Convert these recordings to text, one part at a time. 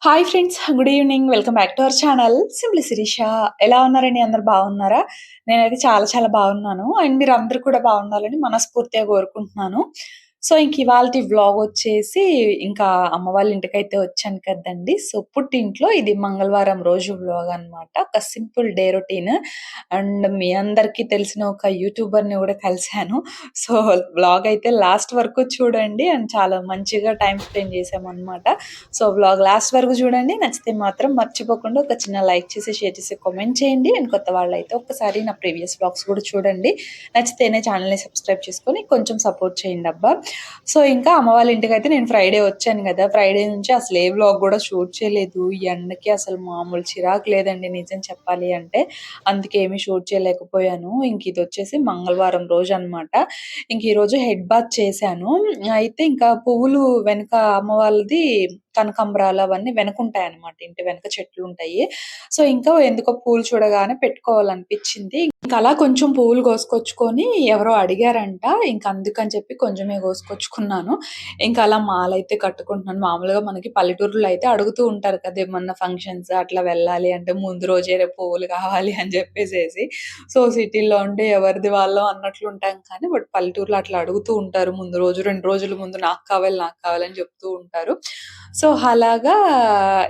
Hi friends. Good evening. Welcome back to our channel simply Sirisha. ఎలా ఉన్నారండి? అందరూ బాగున్నారా? నేనైతే చాలా చాలా బాగున్నాను. అండ్ మీరందరూ కూడా బాగుండాలని మనస్ఫూర్తిగా కోరుకుంటున్నాను. సో, ఇంక ఇవాల్టి వ్లాగొచ్చేసి ఇంకా అమ్మ వాళ్ళ ఇంటికైతే వచ్చాను కదండీ! సో, పుట్టింట్లో ఇది మంగళవారం రోజు వ్లాగ్ అనమాట. ఒక సింపుల్ డే రొటీన్. అండ్ మీ అందరికీ తెలిసిన ఒక యూట్యూబర్‌ని గూడా కలిసాను. సో, వ్లాగ్ అయితే లాస్ట్ వరకు చూడండి. అండ్ చాలా మంచిగా టైమ్ స్పెండ్ చేశామనమాట. సో, వ్లాగ్ లాస్ట్ వరకు చూడండి. నచ్చితే మాత్రం మర్చిపోకుండా ఒక చిన్న లైక్ చేసి, షేర్ చేసి, కామెంట్ చేయండి. అండ్ కొత్త వాళ్ళైతే ఒక్కసారి నా ప్రీవియస్ వ్లాగ్స్ కూడా చూడండి. నచ్చితేనే ఛానెల్‌ని సబ్స్క్రైబ్ చేసుకొని కొంచెం సపోర్ట్ చేయండబ్బా! సో, ఇంకా అమ్మ వాళ్ళ ఇంటికైతే నేను ఫ్రైడే వచ్చాను గదా! ఫ్రైడే నుంచి అసలు ఏ వ్లాగ్ గూడా షూట్ చేయలేదు. ఈ ఎండకి అసలు మామూలు చిరాకు లేదండి నిజం చెప్పాలి అంటే. అందుకే ఏమి షూట్ చేయలేకపోయాను. ఇంక ఇదొచ్చేసి మంగళవారం రోజనమాట. ఇంక ఈరోజు హెడ్ బాత్ చేశాను. అయితే ఇంకా పువ్వులు వెనక అమ్మ వాళ్ళది కనకాంబరాలు అవన్నీ వెనకుంటాయన్నమాట. ఇంటి వెనక చెట్లుంటాయి. సో, ఇంకా ఎందుకో పూలు చూడగానే పెట్టుకోవాలనిపిచ్చింది. ఇంక అలా కొంచెం పువ్వులు కోసుకొచ్చుకొని ఎవరో అడిగారంట. ఇంక అందుకని చెప్పి కొంచెమే కోసుకొచ్చుకున్నాను. ఇంక అలా మాలైతే కట్టుకుంటున్నాను. మామూలుగా మనకి పల్లెటూరులో అయితే అడుగుతూ ఉంటారు కదా! ఏమన్నా ఫంక్షన్స్ అట్లా వెళ్ళాలి అంటే ముందు రోజే రేపు పువ్వులు కావాలి అని చెప్పేసేసి. సో, సిటీలో ఉంటే ఎవరిది వాళ్ళం అన్నట్లుంటాం కానీ, బట్ పల్లెటూరులో అట్లా అడుగుతూ ఉంటారు. ముందు రోజు 2 రోజుల ముందు నాకు కావాలి, నాకు కావాలని చెప్తూ ఉంటారు. సో, అలాగా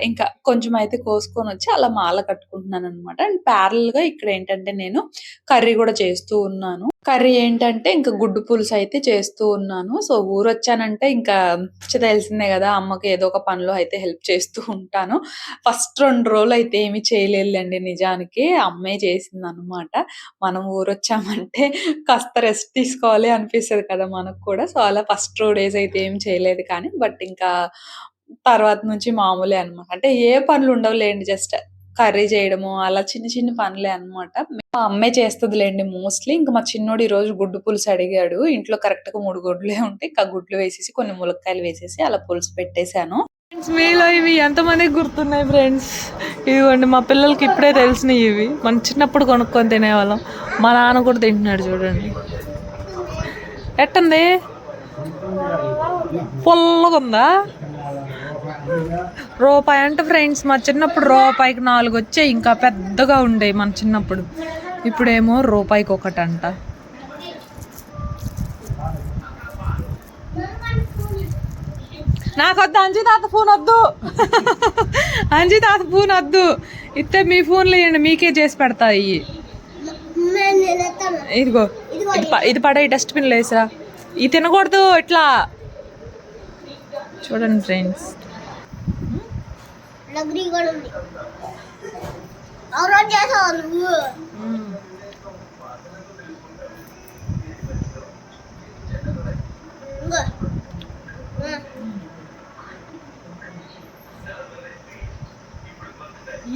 ఇంకా కొంచెం అయితే కోసుకొనొచ్చి అలా మాల కట్టుకుంటున్నాననమాట. అండ్ ప్యారలల్‌గా ఇక్కడేంటంటే నేను కర్రీ గూడా చేస్తూ ఉన్నాను. కర్రీ ఏంటంటే ఇంక గుడ్డు పులుసయితే చేస్తూ ఉన్నాను. సో, ఊరొచ్చానంటే ఇంకా తెలిసిందే గదా! అమ్మకి ఏదో ఒక పనిలో అయితే హెల్ప్ చేస్తూ ఉంటాను. ఫస్ట్ 2 రోజులయితే ఏమి చేయలేదులెండి నిజానికి. అమ్మే చేసిందనమాట. మనం ఊరొచ్చామంటే కాస్త రెస్ట్ తీసుకోవాలి అనిపిస్తది కదా! మనకు కూడా. సో, అలా ఫస్ట్ 2 డేస్ అయితే ఏం చేయలేదు కానీ, బట్ ఇంకా తర్వాత నుంచి మామూలే అనమాట. అంటే ఏ పనులుండవులేండి. జస్ట్ కర్రీ చేయడము అలా చిన్న చిన్న పనులే అనమాట. మా అమ్మే చేస్తదిలేండి మోస్ట్‌లీ. ఇంక మా చిన్నోడు ఈరోజు గుడ్డు పులుసు అడిగాడు. ఇంట్లో కరెక్ట్‌గా 3 గుడ్లే ఉంటాయి. ఇంకా గుడ్లు వేసేసి కొన్ని ములక్కాయలు వేసేసి అలా పులుసు పెట్టేసాను. ఫ్రెండ్స్ మీలో ఇవి ఎంతమందికి గుర్తున్నాయి ఫ్రెండ్స్? ఇదిగోండి మా పిల్లలకి ఇప్పుడే తెలిసినయి ఇవి. మనం చిన్నప్పుడు కొనుక్కొని తినేవాళ్ళం. మా నాన్న కూడా తింటున్నాడు చూడండి. ఎట్టుంది? పుల్లగుందా? రూపాయి అంట ఫ్రెండ్స్. మా చిన్నప్పుడు రూపాయికి 4 వచ్చాయి. ఇంకా పెద్దగా ఉండేవి మన చిన్నప్పుడు. ఇప్పుడేమో రూపాయికి ఒకటంట. నాకొద్దు అంజీ తాత ఫోన్ వద్దు. అంజీ తాత ఫోన్ వద్దు. ఇస్తే మీ ఫోన్లో ఇవ్వండి, మీకే చేసి పెడతా ఇవి. ఇదిగో ఇది పడే డస్ట్బిన్లో వేసిరా. ఇది తినకూడదు ఇట్లా. చూడండి ఫ్రెండ్స్.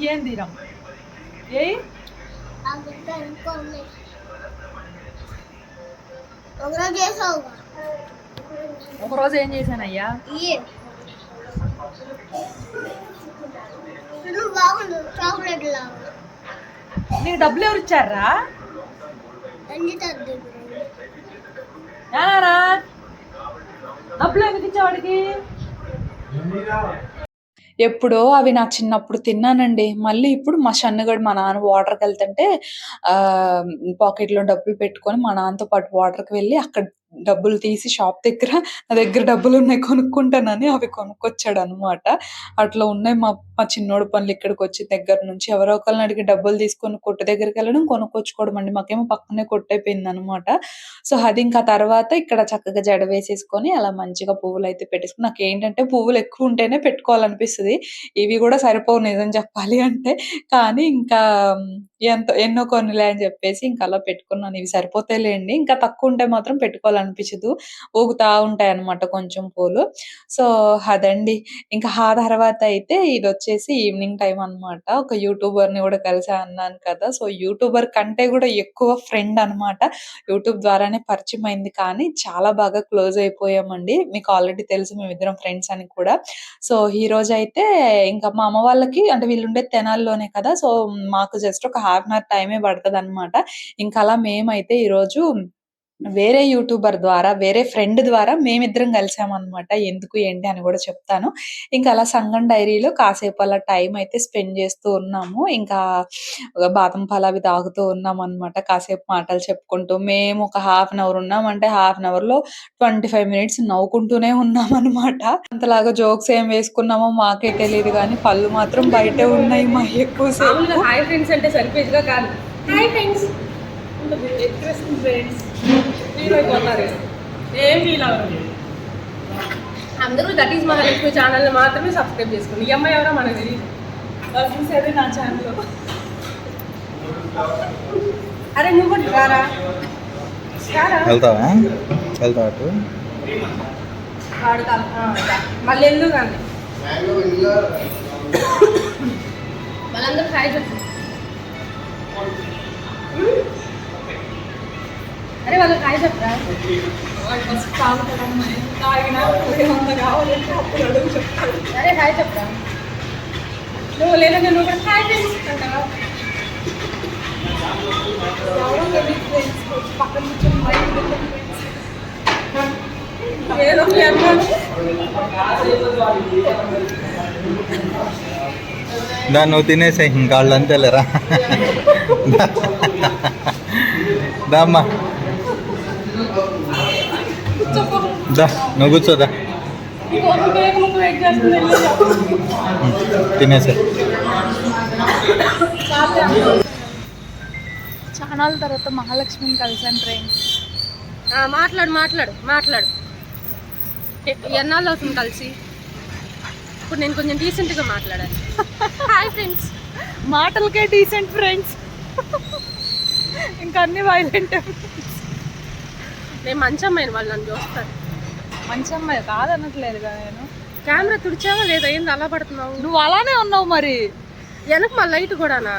ఏం తీరం ఏ ఒకరోజు ఏం చేశానయ్యా? నీకు డబ్బులు ఎవరు ఇచ్చారా? డబ్బులు ఎందుకు ఇచ్చేవాడికి? ఎప్పుడో అవి నా చిన్నప్పుడు తిన్నానండి. మళ్ళీ ఇప్పుడు మా షన్నుగాడు మా నాన్న వాటర్‌కెళ్తుంటే పాకెట్‌లో డబ్బులు పెట్టుకొని మా నాన్నతో పాటు వాటర్‌కి వెళ్ళి అక్కడ డబ్బులు తీసి షాప్ దగ్గర నా దగ్గర డబ్బులున్నాయి కొనుక్కుంటానని అవి కొనుక్కొచ్చాడనమాట. అట్లా ఉన్నాయి మా చిన్నోడి పనులు ఇక్కడికొచ్చిన దగ్గర నుంచి. ఎవరో ఒకళ్ళని అడిగి డబ్బులు తీసుకొని కొట్టు దగ్గరికెళ్ళడం, కొనుక్కొచ్చుకోవడం అండి. మాకేమో పక్కనే కొట్టయిపోయిందనమాట. సో, అది ఇంకా తర్వాత ఇక్కడ చక్కగా జడ వేసేసుకొని అలా మంచిగా పువ్వులైతే పెట్టేసుకొని నాకేంటంటే పువ్వులు ఎక్కువుంటేనే పెట్టుకోవాలనిపిస్తది. ఇవి గూడా సరిపోవు నిజం చెప్పాలి అంటే. కానీ ఇంకా ఎన్నో కొన్నిలే అని జెప్పేసి ఇంక అలా పెట్టుకున్నాను. ఇవి సరిపోతాయిలేండి. ఇంకా తక్కువుంటే మాత్రం పెట్టుకోవాలనిపించదు. ఊగుతా ఉంటాయన్నమాట కొంచెం పూలు. సో, అదండి. ఇంకా ఆ తర్వాత అయితే ఇదొచ్చేసి ఈవినింగ్ టైమ్ అన్నమాట. ఒక యూట్యూబర్‌ని గూడా కలిసా అన్నాను కదా! సో, యూట్యూబర్ కంటే గూడా ఎక్కువ ఫ్రెండ్ అన్నమాట. యూట్యూబ్ ద్వారానే పరిచయమైంది కానీ చాలా బాగా క్లోజ్ అయిపోయామండి. మీకు ఆల్రెడీ తెలుసు మేమిద్దరం ఫ్రెండ్స్ అని కూడా. సో, ఈరోజైతే ఇంకా మా అమ్మ వాళ్ళకి అంటే వీళ్ళుండేది తెనాలిలోనే కదా! సో, మాకు జస్ట్ ఒక హాఫ్ అన్ అవర్ టైమే పడతదనమాట. ఇంకలా మేమైతే ఈరోజు వేరే యూట్యూబర్ ద్వారా, వేరే ఫ్రెండ్ ద్వారా మేమిద్దరం కలిసామనమాట. ఎందుకు ఏంటి అని కూడా చెప్తాను. ఇంకా అలా సంగం డైరీలో కాసేపు అలా టైం అయితే స్పెండ్ చేస్తూ ఉన్నాము. ఇంకా బాదం పాలు అవి తాగుతూ ఉన్నామనమాట. కాసేపు మాటలు చెప్పుకుంటూ. మేము ఒక హాఫ్ అన్ అవర్ ఉన్నామంటే హాఫ్ అన్ అవర్‌లో 25 మినిట్స్ నవ్వుకుంటూనే ఉన్నామనమాట. అంతలాగా జోక్స్ ఏం వేసుకున్నామో మాకే తెలీదు గానీ పళ్ళు మాత్రం బయటే ఉన్నాయి మాయి ఎక్కువ సేపు. హాయ్ ఫ్రెండ్స్ అంటే సరిపోయేదిగా కాదు. హాయ్ ఫ్రెండ్స్ ఫ్రెండ్స్ ఫీల్ అయిపోతారు. ఏం ఫీల్ అవ్వరు. అందరూ దట్ ఈస్ మహాలక్ష్మి ఛానల్ని మాత్రమే సబ్స్క్రైబ్ చేసుకోండి. ఈ అమ్మాయి ఎవరో మనకు తెలియదు. వాళ్ళు చూసేది నా ఛానల్. అరే నువ్వు కూడా రారా వెళ్తావా అటు వాడు మళ్ళీ ఎందుకు కానీ వాళ్ళందరూ హాయ్ చెప్పు. అరే వాళ్ళకి హాయ్ చెప్పరా. అరే హాయ్ చెప్పరా. నువ్వు లేదంటే నువ్వు కూడా హాయ్ ఫ్రెండ్స్ అంటావా. ఏదో దాన్ని నువ్వు తినేసే ఇంకా వాళ్ళు అంతేలేరా. దామ్మా దా నువ్వు కూర్చోదా తినేసే. ఛానల్ తర్వాత మహాలక్ష్మిని కలిసాను ఫ్రెండ్స్. మాట్లాడు మాట్లాడు మాట్లాడు. ఎన్నాళ్ళు అవుతుంది కలిసి? ఇప్పుడు నేను కొంచెం డీసెంట్గా మాట్లాడాలి. Hi friends. మాటలకే డీసెంట్ ఫ్రెండ్స్, ఇంకా అన్ని వైలెంట్. నేను మంచి అమ్మాయిని, వాళ్ళు నన్ను చూస్తారు. మంచి అమ్మాయి కాదనట్లేదుగా నేను. కెమెరా తుడిచావా లేదా? ఏంది అలా పడుతున్నావు? నువ్వు అలానే ఉన్నావు మరి. వెనక మా లైట్ కూడానా?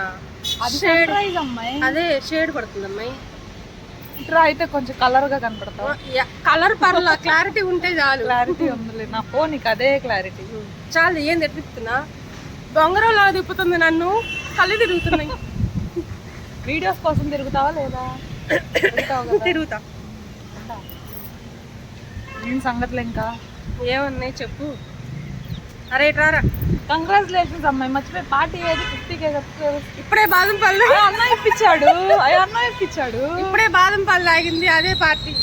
షేడ్ అమ్మాయి, అదే షేడ్ పడుతుంది అమ్మాయి. ఇట్లా అయితే కొంచెం కలర్ గా కనపడతావు. కలర్ పర్లా, క్లారిటీ ఉంటే చాలు. క్లారిటీ ఉందిలే నా ఫోన్, నీకు అదే క్లారిటీ చాలు. ఏం తిప్పుతున్నా? బొంగరంలా తిప్పుతుంది నన్ను, కళ్ళు తిరుగుతున్నాయి. వీడియోస్ కోసం తిరుగుతావా లేదా? తిరుగుతా. ఏం సంగతులు ఇంకా ఏమన్నాయి చెప్పు. అరే రారా. కంగ్రాచులేషన్స్ అమ్మాయి. మర్చిపోయి పార్టీ ఏది 50K ఇప్పుడే బాదం పళ్ళు అన్న ఇప్పించాడు. అన్న ఇప్పించాడు. ఇప్పుడే బాదం పళ్ళు ఆగింది, అదే పార్టీ.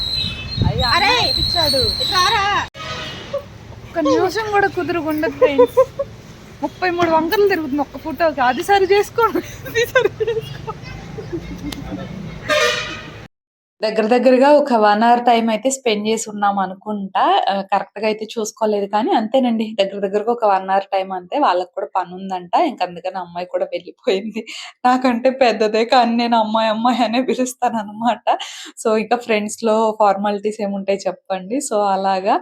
అరే ఇప్పించాడు. రారా. ఒక్క నిమిషం కూడా కుదురుకుండదు ఫ్రెండ్స్. 33 వంకరలు తిరుగుతుంది ఒక్క ఫోటోకి. అది సరి చేసుకోండి. దగ్గరగా ఒక 1 అవర్ టైం అయితే స్పెండ్ చేసి ఉన్నాం అనుకుంటా. కరెక్ట్‌గా అయితే చూసుకోలేదు కానీ అంతేనండి. దగ్గరగా ఒక 1 అవర్ టైం అంతే. వాళ్ళకి కూడా పని ఉందంట. ఇంక అందుకని అమ్మాయి కూడా వెళ్ళిపోయింది. నాకంటే పెద్దదే కానీ నేను అమ్మాయి అనే పిలుస్తాననమాట. సో ఇక ఫ్రెండ్స్‌లో ఫార్మాలిటీస్ ఏముంటాయి చెప్పండి. సో అలాగా.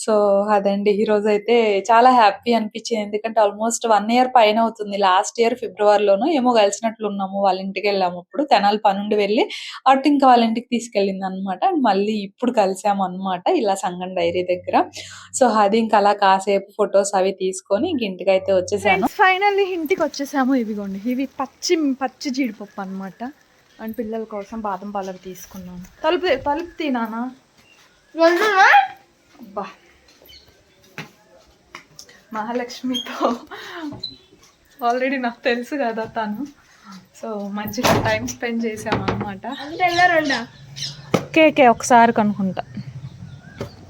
సో అదండి. ఈరోజైతే చాలా హ్యాపీ అనిపించింది. ఎందుకంటే ఆల్మోస్ట్ 1 ఇయర్ పైన అవుతుంది. లాస్ట్ ఇయర్ ఫిబ్రవరిలోనో ఏమో కలిసినట్లున్నాము. వాళ్ళ ఇంటికెళ్ళాము అప్పుడు. తెనాలి పనుండి వెళ్ళి అటు ఇంకా వాళ్ళ ఇంటికి తీసుకెళ్ళిందనమాట. అండ్ మళ్ళీ ఇప్పుడు కలిసామనమాట ఇలా సంగం డైరీ దగ్గర. సో అది ఇంకా అలా కాసేపు ఫొటోస్ అవి తీసుకొని ఇంక ఇంటికైతే వచ్చేసాను. ఫైనల్లీ ఇంటికి వచ్చేసాము. ఇవిగోండి, ఇవి పచ్చి జీడిపప్పు అనమాట. అండ్ పిల్లల కోసం బాదం పాలు తీసుకున్నాను. తలుపు తినానా? అబ్బా, మహాలక్ష్మితో ఆల్రెడీ నాకు తెలుసు కదా తను. సో మంచిగా టైం స్పెండ్ చేసామన్నమాట. కేకే ఒకసారి కనుక్కుంటా.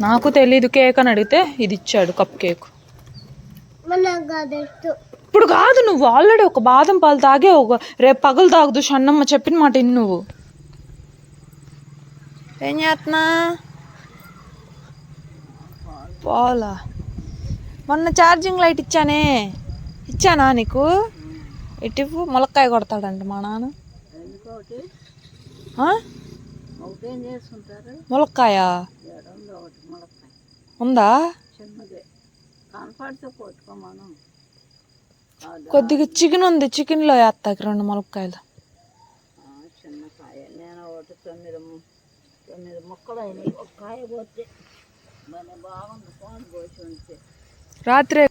నాకు తెలీదు కేక్ అని అడిగితే ఇది ఇచ్చాడు, కప్ కేక్. ఇప్పుడు కాదు, నువ్వు ఆల్రెడీ ఒక బాదం పాలు తాగే, ఒక రేపు పగలు తాగుదు షన్నమ్మ చెప్పిన మాట ఇన్ని. నువ్వు ఏం చేస్తున్నా? పోలా, మొన్న ఛార్జింగ్ లైట్ ఇచ్చానా నీకు? ఇటు ములక్కాయ కొడతాడంట మా నాన్న. ములక్కాయ ఉందా? కొద్దిగా చికెన్ ఉంది, చికెన్లో వేస్తాకి 2 ములక్కాయలు. రాత్రి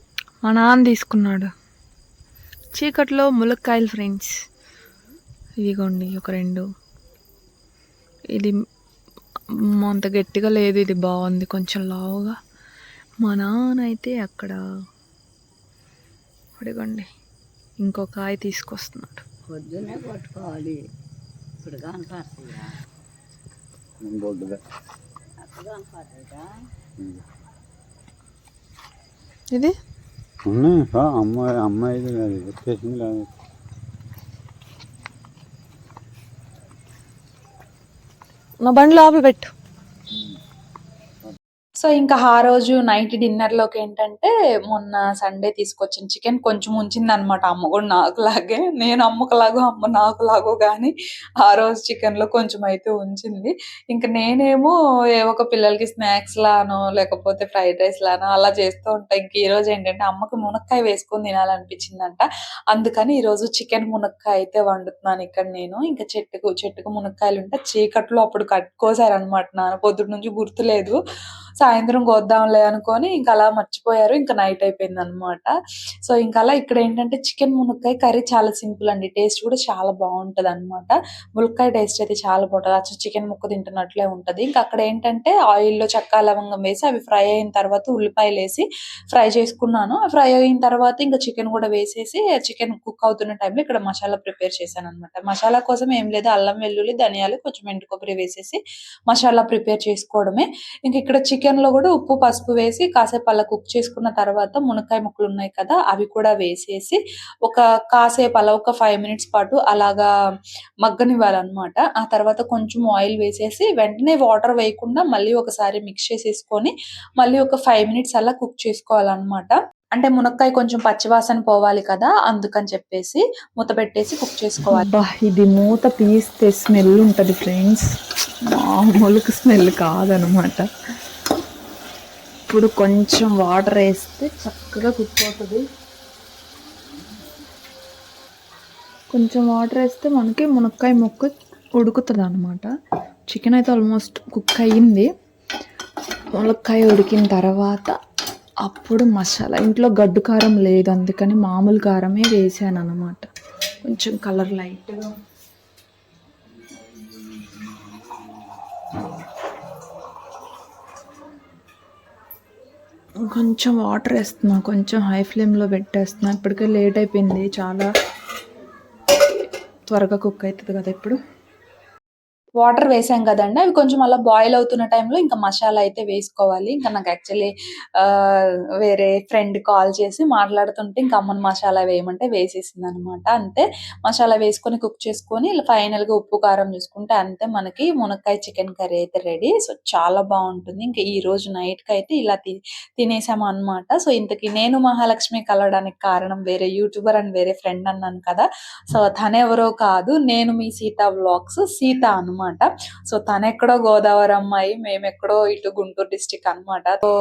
మా నాన్న తీసుకున్నాడు. చీకట్లో ములక్కాయలు ఫ్రెండ్స్. ఇదిగోండి ఒక 2. ఇది అంత గట్టిగా లేదు, ఇది బాగుంది కొంచెం లావుగా. మా నాన్న అయితే అక్కడ అడగండి ఇంకో కాయ తీసుకొస్తున్నాడు. పొద్దున్నే పట్టుకోవాలి ఇప్పుడు కనపడుతుందా అప్పుడు కనపడుతుందా ఇది అమ్మాయి వచ్చేసింది. నా బండి లోపల పెట్టు. సో ఇంకా ఆ రోజు నైట్ డిన్నర్లోకి ఏంటంటే మొన్న సండే తీసుకొచ్చిన చికెన్ కొంచెం ఉంచింది అనమాట. అమ్మ కూడా నాకులాగే, నేను అమ్మకులాగో అమ్మ నాకులాగో కానీ ఆ రోజు చికెన్లో కొంచెం అయితే ఉంచింది. ఇంకా నేనేమో ఒక పిల్లలకి స్నాక్స్ లానో లేకపోతే ఫ్రైడ్ రైస్ లానో అలా చేస్తూ ఉంటాను. ఇంక ఈ రోజు ఏంటంటే అమ్మకి మునక్కాయ వేసుకొని తినాలనిపించిందంట. అందుకని ఈరోజు చికెన్ మునక్కాయ అయితే వండుతున్నాను ఇక్కడ నేను. ఇంకా చెట్టుకు మునక్కాయలు ఉంటే చీకట్లో అప్పుడు కోసారనమాట నాన్న. పొద్దుటి నుంచి గుర్తులేదు, సాయంత్రం కోద్దాంలే అనుకొని ఇంకా అలా మర్చిపోయారు. ఇంకా నైట్ అయిపోయింది అనమాట. సో ఇంకా అలా ఇక్కడ ఏంటంటే చికెన్ మునక్కాయ కర్రీ చాలా సింపుల్ అండి, టేస్ట్ కూడా చాలా బాగుంటది అనమాట. ములక్కాయ టేస్ట్ అయితే చాలా బాగుంటది, అచ్చం చికెన్ ముక్క తింటున్నట్లే ఉంటది. ఇంకా అక్కడ ఏంటంటే ఆయిల్లో చెక్క లవంగం వేసి అవి ఫ్రై అయిన తర్వాత ఉల్లిపాయలు వేసి ఫ్రై చేసుకున్నాను. ఫ్రై అయిన తర్వాత ఇంకా చికెన్ కూడా వేసేసి చికెన్ కుక్ అవుతున్న టైంలో ఇక్కడ మసాలా ప్రిపేర్ చేశాను అనమాట. మసాలా కోసం ఏం లేదు, అల్లం వెల్లుల్లి ధనియాలు కొంచెం ఎండు కొబ్బరి వేసేసి మసాలా ప్రిపేర్ చేసుకోవడమే. ఇంక ఇక్కడ చికెన్ లో కూడా ఉప్పు పసుపు వేసి కాసేపు అలా కుక్ చేసుకున్న తర్వాత మునక్కాయ ముక్కలు ఉన్నాయి కదా అవి కూడా వేసేసి ఒక కాసేపు అలా ఒక 5 minutes పాటు అలాగా మగ్గనివ్వాలన్నమాట. ఆ తర్వాత కొంచెం ఆయిల్ వేసేసి వెంటనే వాటర్ వేయకుండా మళ్ళీ ఒకసారి మిక్స్ చేసేసుకొని మళ్ళీ ఒక 5 minutes అలా కుక్ చేసుకోవాలన్నమాట. అంటే మునక్కాయ కొంచెం పచ్చివాసన పోవాలి కదా, అందుకని చెప్పేసి మూత పెట్టేసి కుక్ చేసుకోవాలి. ఇది మూత తీస్తే స్మెల్ ఉంటది ఫ్రెండ్స్, మామూలుగా స్మెల్ కాదనమాట. ఇప్పుడు కొంచెం వాటర్ వేస్తే చక్కగా కుక్ అవుతుంది. కొంచెం వాటర్ వేస్తే మనకి మునక్కాయ ముక్క ఉడుకుతుంది అనమాట. చికెన్ అయితే ఆల్మోస్ట్ కుక్ అయ్యింది. మునక్కాయ ఉడికిన తర్వాత అప్పుడు మసాలా, ఇంట్లో గడ్డు కారం లేదు అందుకని మామూలు కారమే వేసాను అనమాట. కొంచెం కలర్ లైట్గా కొంచెం వాటర్ వేస్తున్నా, కొంచెం హై ఫ్లేమ్లో పెట్టేస్తున్నా. ఇప్పటికే లేట్ అయిపోయింది, చాలా త్వరగా కుక్ అవుతుంది కదా. ఇప్పుడు వాటర్ వేసాం కదండి, అవి కొంచెం అలా బాయిల్ అవుతున్న టైంలో ఇంకా మసాలా అయితే వేసుకోవాలి. ఇంకా నాకు యాక్చువల్లీ వేరే ఫ్రెండ్ కాల్ చేసి మాట్లాడుతుంటే ఇంకా అమ్మని మసాలా వేయమంటే వేసేసింది అనమాట. అంతే, మసాలా వేసుకొని కుక్ చేసుకొని ఫైనల్గా ఉప్పు కారం చూసుకుంటే అంతే, మనకి మునక్కాయ చికెన్ కర్రీ అయితే రెడీ. సో చాలా బాగుంటుంది. ఇంకా ఈ రోజు నైట్కి అయితే ఇలా తినేసాము అనమాట. సో ఇంతకీ నేను మహాలక్ష్మి కలవడానికి కారణం వేరే యూట్యూబర్ అండ్ వేరే ఫ్రెండ్ అన్నాను కదా, సో తనెవరో కాదు, నేను మీ సీత వ్లాగ్స్ సీత అనమాట. సో తనెక్కడో గోదావరి అమ్మాయి, మేమెక్కడో ఇటు గుంటూరు డిస్టిక్ అనమాట. సో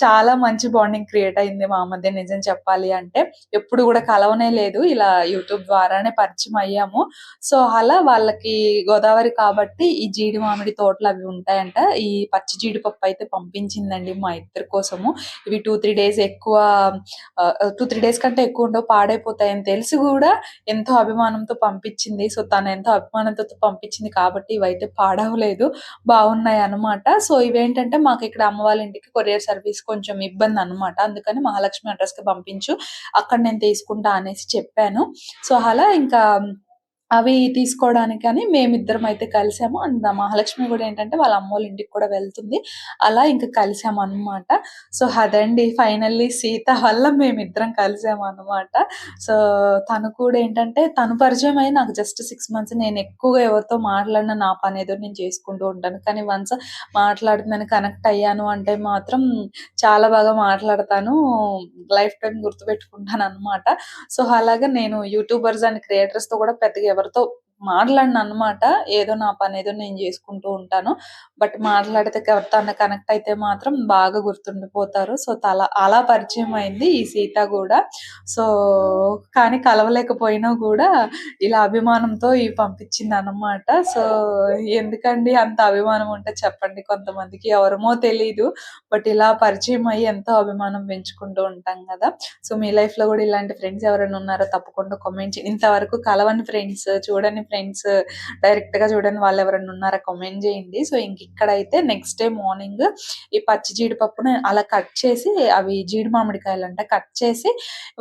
చాలా మంచి బాండింగ్ క్రియేట్ అయింది మా మధ్య, నిజం చెప్పాలి అంటే. ఎప్పుడు కూడా కలవనే లేదు, ఇలా యూట్యూబ్ ద్వారానే పరిచయం అయ్యాము. సో అలా వాళ్ళకి గోదావరి కాబట్టి ఈ జీడి మామిడి తోటలు అవి ఉంటాయంట. ఈ పచ్చి జీడిపప్పు అయితే పంపించిందండి మా ఇద్దరి కోసము. ఇవి 2-3 days ఎక్కువ, 2-3 days కంటే ఎక్కువ ఉండవు, పాడైపోతాయని తెలిసి కూడా ఎంతో అభిమానంతో పంపించింది. సో తను ఎంతో అభిమానంతో పంపించింది కాబట్టి ఇవైతే పాడవలేదు, బాగున్నాయి అనమాట. సో ఇవేంటంటే మాకు ఇక్కడ అమ్మ వాళ్ళ ఇంటికి కొరియర్ సర్వీస్ కొంచెం ఇబ్బంది అనమాట, అందుకని మహాలక్ష్మి అడ్రస్ కి పంపించు, అక్కడ నేను తీసుకుంటా అనేసి చెప్పాను. సో అలా ఇంకా అవి తీసుకోవడానికని మేమిద్దరం అయితే కలిసాము. అండ్ మహాలక్ష్మి కూడా ఏంటంటే వాళ్ళ అమ్మోళ్ళ ఇంటికి కూడా వెళ్తుంది, అలా ఇంకా కలిసాము అనమాట. సో అదండి ఫైనల్లీ సీత వల్ల మేమిద్దరం కలిసాము అనమాట. సో తను కూడా ఏంటంటే తను పరిచయం అయ్యి నాకు జస్ట్ 6 months. నేను ఎక్కువగా ఎవరితో మాట్లాడినా నా పని ఏదో నేను చేసుకుంటూ ఉంటాను, కానీ వన్స్ మాట్లాడుతుందని కనెక్ట్ అయ్యాను అంటే మాత్రం చాలా బాగా మాట్లాడతాను, లైఫ్ టైం గుర్తుపెట్టుకుంటాను అనమాట. సో అలాగా నేను యూట్యూబర్స్ అండ్ క్రియేటర్స్ తో కూడా పెద్దగా ఎవరితో మాట్లాడను అనమాట. ఏదో నా పని ఏదో నేను చేసుకుంటూ ఉంటాను. బట్ మాట్లాడితే ఎవరితో కనెక్ట్ అయితే మాత్రం బాగా గుర్తుండిపోతారు. సో అలా పరిచయం అయింది ఈ సీత కూడా. సో కానీ కలవలేకపోయినా కూడా ఇలా అభిమానంతో ఇవి పంపించింది అనమాట. సో ఎందుకండి అంత అభిమానం ఉంటే చెప్పండి, కొంతమందికి ఎవరమో తెలీదు, బట్ ఇలా పరిచయం అయ్యి ఎంతో అభిమానం పెంచుకుంటూ ఉంటాం కదా. సో మీ లైఫ్ లో కూడా ఇలాంటి ఫ్రెండ్స్ ఎవరైనా ఉన్నారో తప్పకుండా కామెంట్ చేయండి. ఇంతవరకు కలవని ఫ్రెండ్స్, చూడని ఫ్రెండ్స్ డైరెక్ట్ గా చూడని వాళ్ళు ఎవరైనా ఉన్నారా కామెంట్ చేయండి. సో ఇంక ఇక్కడైతే నెక్స్ట్ డే మార్నింగ్ ఈ పచ్చి జీడిపప్పును అలా కట్ చేసి, అవి జీడి మామిడికాయలు అంటే కట్ చేసి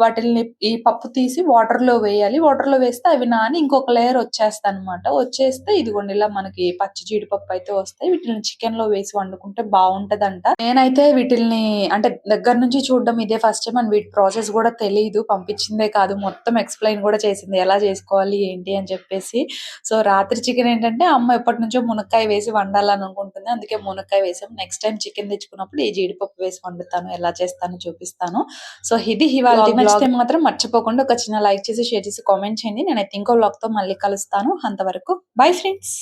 వాటిని ఈ పప్పు తీసి వాటర్ లో వేయాలి. వాటర్ లో వేస్తే అవి నాని ఇంకొక లేయర్ వచ్చేస్తాయి అనమాట. వచ్చేస్తే ఇదిగోండి ఇలా మనకి పచ్చి జీడిపప్పు అయితే వస్తాయి. వీటిని చికెన్ లో వేసి వండుకుంటే బాగుంటదంట. నేనైతే వీటిల్ని అంటే దగ్గర నుంచి చూడడం ఇదే ఫస్ట్ టైం. అండ్ వీటి ప్రాసెస్ కూడా తెలియదు. పంపించిందే కాదు, మొత్తం ఎక్స్ప్లెయిన్ కూడా చేసింది ఎలా చేసుకోవాలి ఏంటి అని చెప్పేసి. సో రాత్రి చికెన్ ఏంటంటే అమ్మ ఎప్పటి నుంచో మునక్కాయ వేసి వండాలని అనుకుంటుంది, అందుకే మునక్కాయ వేసాం. నెక్స్ట్ టైం చికెన్ తెచ్చుకున్నప్పుడు ఈ జీడిపప్పు వేసి వండుతాను, ఎలా చేస్తానో చూపిస్తాను. సో ఇది ఇవాళ నచ్చితే మాత్రం మర్చిపోకుండా ఒక చిన్న లైక్ చేసి షేర్ చేసి కామెంట్ చేయండి. నేనైతే ఇంకో వ్లాగ్ తో మళ్ళీ కలుస్తాను. అంతవరకు బై ఫ్రెండ్స్.